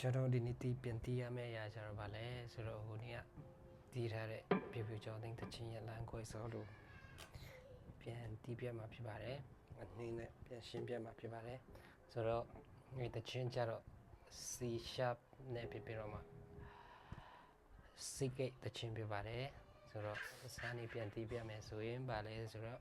ကျွန်တော်ဒီနေ့ပြန်တီးရမယ့်အရာကျတော့ဗာလဲဆိုတော့ဟိုနေ့ကတီးထားတဲ့ preview ကြောင်းသိတချင်းရလမ်းခွဲစောလို့ပြန်တီးပြတ်မှာဖြစ်ပါတယ်အနေနဲ့ပြန်ရှင်းပြတ်မှာဖြစ်ပါတယ်ဆိုတော့ဒီတချင်းကျတော့ C sharp နဲ့ပြတော့မှာ C gate တချင်းပြပါတယ်ဆိုတော့စာနေပြန်တီးပြမယ်ဆိုရင်ဗာလဲဆိုတော့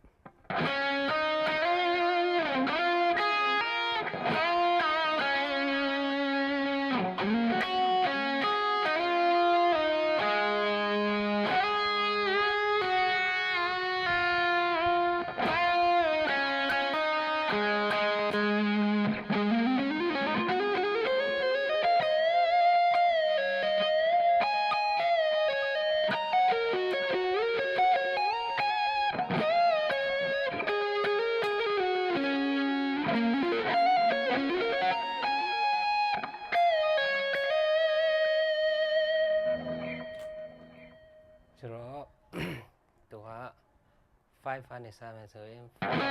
5 နဲ့စမယ်ဆိုရင်5 6 1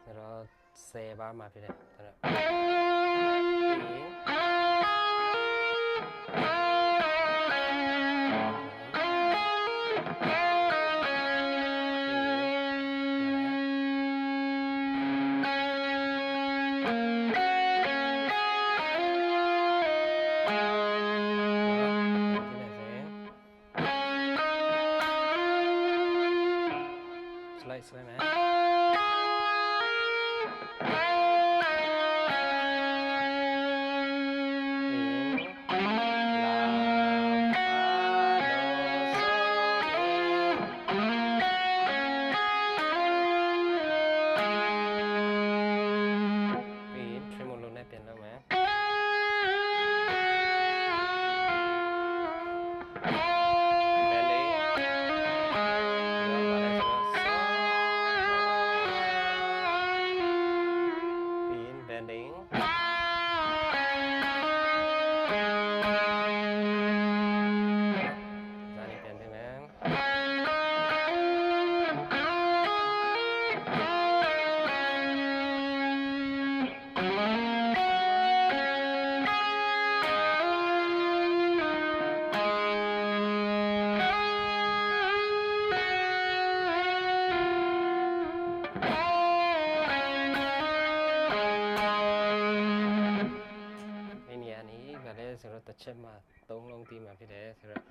ဆိုတော့10ပါမှာဖြစ်တယ်ဆိုတော့ဆွဲမယ်ဆိုတော့တစ်ချက်မှ3လုံးတီးမှာဖြစ်တယ်ဆိုတော့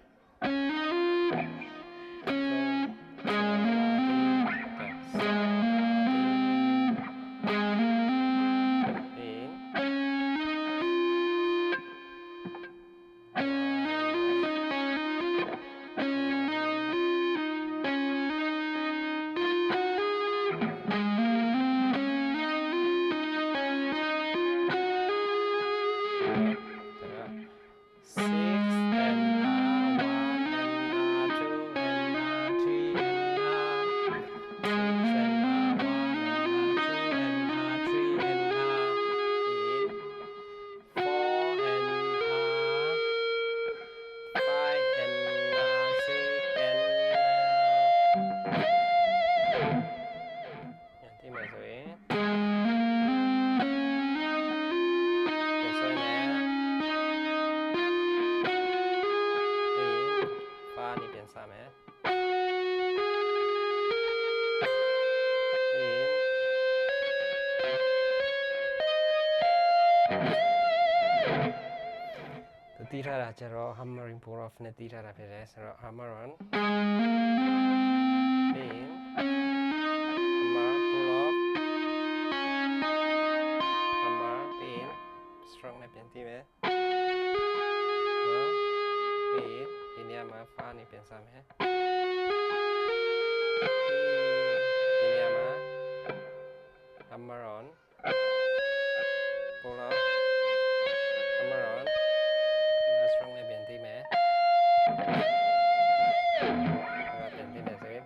တီးထားတာကျတော့ hammering pull off နဲ့တီးထားတာဖြစ်တယ်ဆိုတော့ hammer on ပြီး hammer pull off hammer ပြီး strong နဲ့ပြန်တီးမယ်ပြီးဒီနေရာမှာ fa နဲ့ပြန်စမယ်ဒီနေရာမှာ hammer on pull off hammer on strong နဲ့ပြန်တီးမယ်ပြန်တီးမယ်ဆိုရင်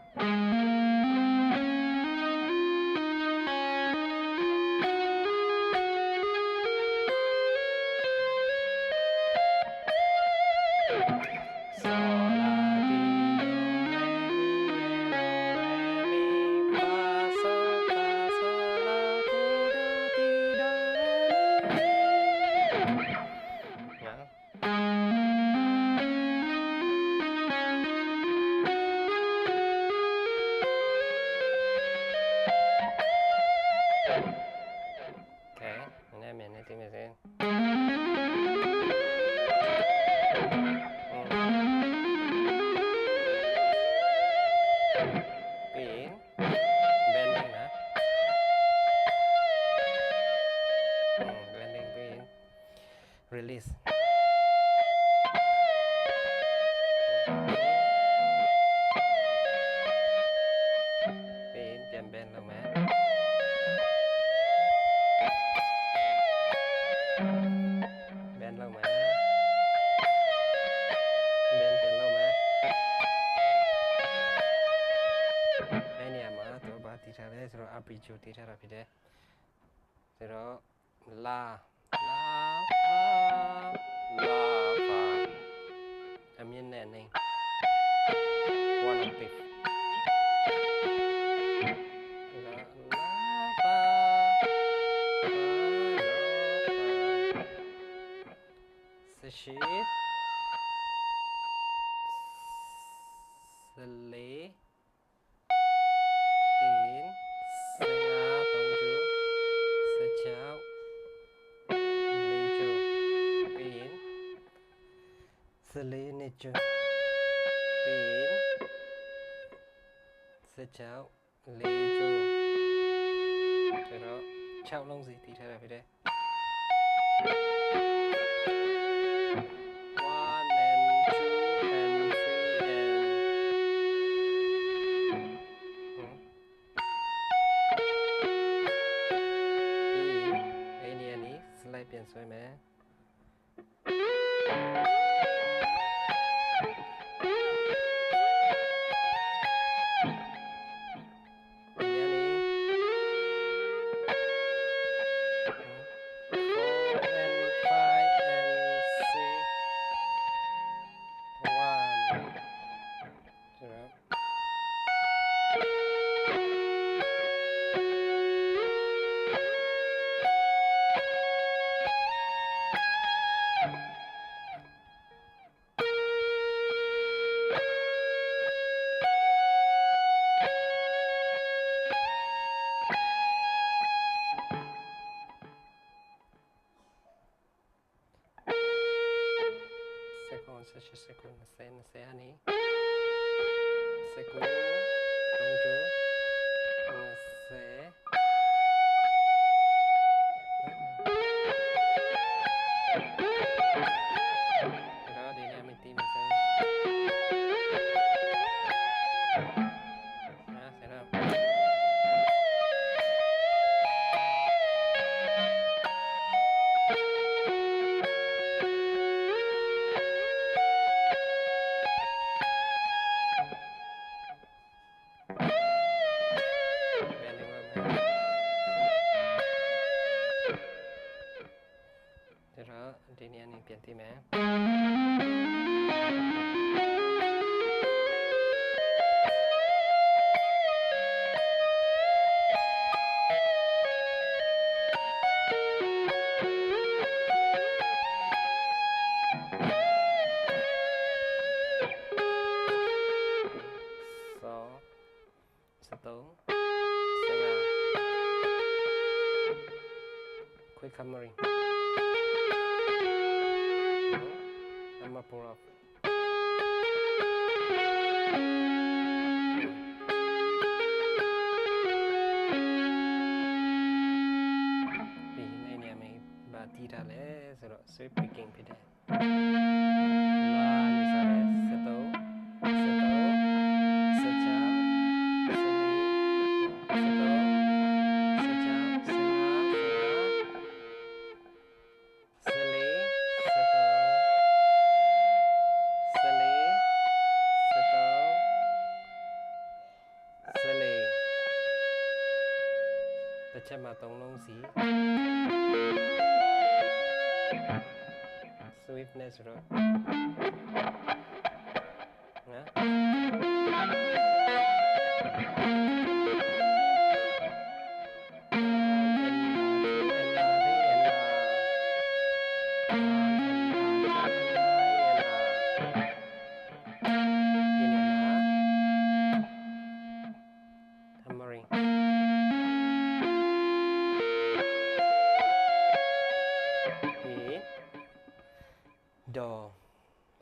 ပြီးချိုတီးထားတာဖြစ်တယ်ဆိုတော့လာဖာအမြင့်နဲ့နေ one octave shit sele tin senga tông chú sa cháo lê chú pin sele nê chú pin sa cháo lê chú cho đó cháo lông gì thì thế là phải đâyเปลี่ยนสวยไหม6 second nase ani second tongjo nase đó đi ra mình tìm xem sẽ đâu đi nè anh plian tim mẹ so satu setengah quick hammering pull up vì này nè mình bà tí ra lẽ rồi sweep picking phía đây là như sao đấy sẽ tấu sẽ cháo chắc mà tông lông xí swiftness rồi do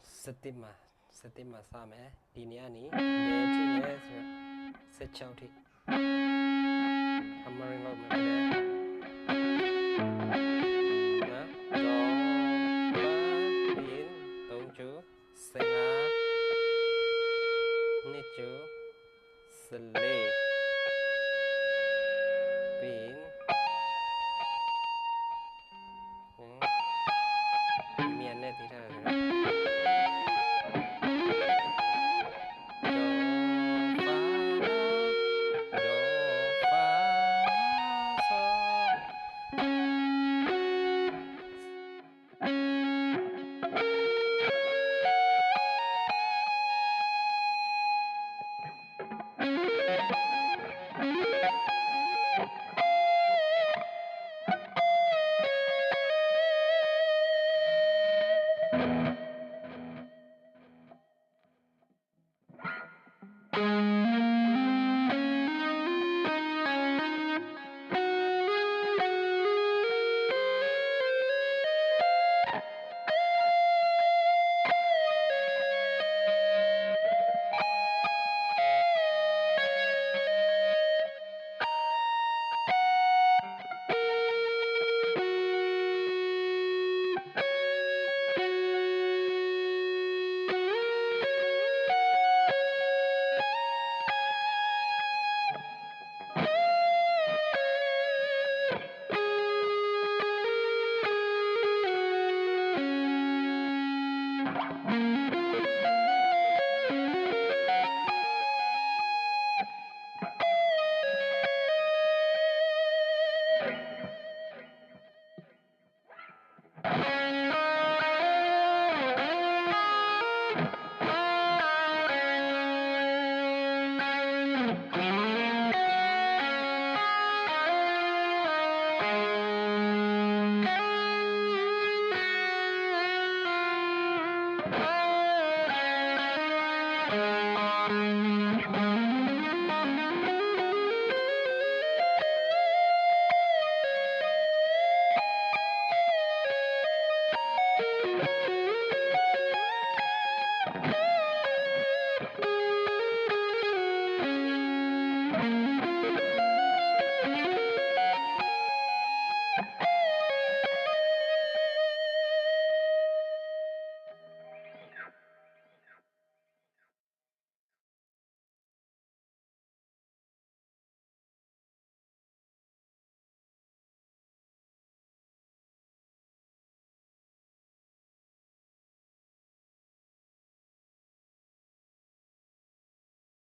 settima sa me di ni ani de thi le so set chau thi